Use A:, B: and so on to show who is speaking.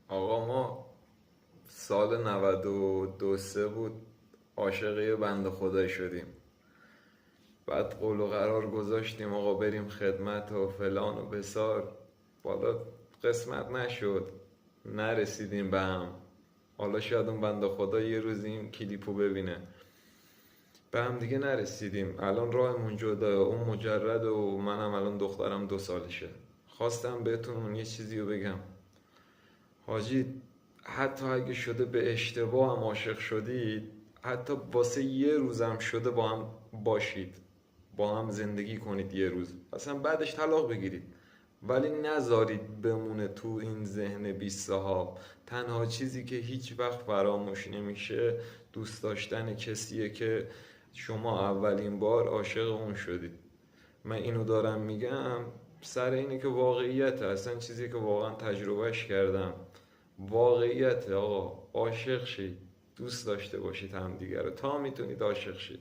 A: آقا ما سال 92 سه بود، عاشق یه بنده خدایی شدیم. بعد قول و قرار گذاشتیم آقا بریم خدمت و فلان و بسار. بالا قسمت نشد، نرسیدیم به هم. حالا شاید اون بنده خدا یه روز این کلیپو ببینه. به هم دیگه نرسیدیم، الان راهمون جدا، اون مجرد و منم الان دخترم 2 سالشه. خواستم بهتون یه چیزی رو بگم حاجی. حتی اگه شده به اشتباه هم عاشق شدید، حتی واسه یه روزم شده با هم باشید، با هم زندگی کنید یه روز، اصلا بعدش طلاق بگیرید، ولی نذارید بمونه تو این ذهن 20 ها. تنها چیزی که هیچ وقت فراموش نمیشه دوست داشتن کسیه که شما اولین بار عاشق اون شدید. من اینو دارم میگم سر اینه که واقعیته، اصلا چیزی که واقعا تجربهش کردم واقعیته. آقا عاشق شید، دوست داشته باشید همدیگه رو تا میتونید عاشق شید.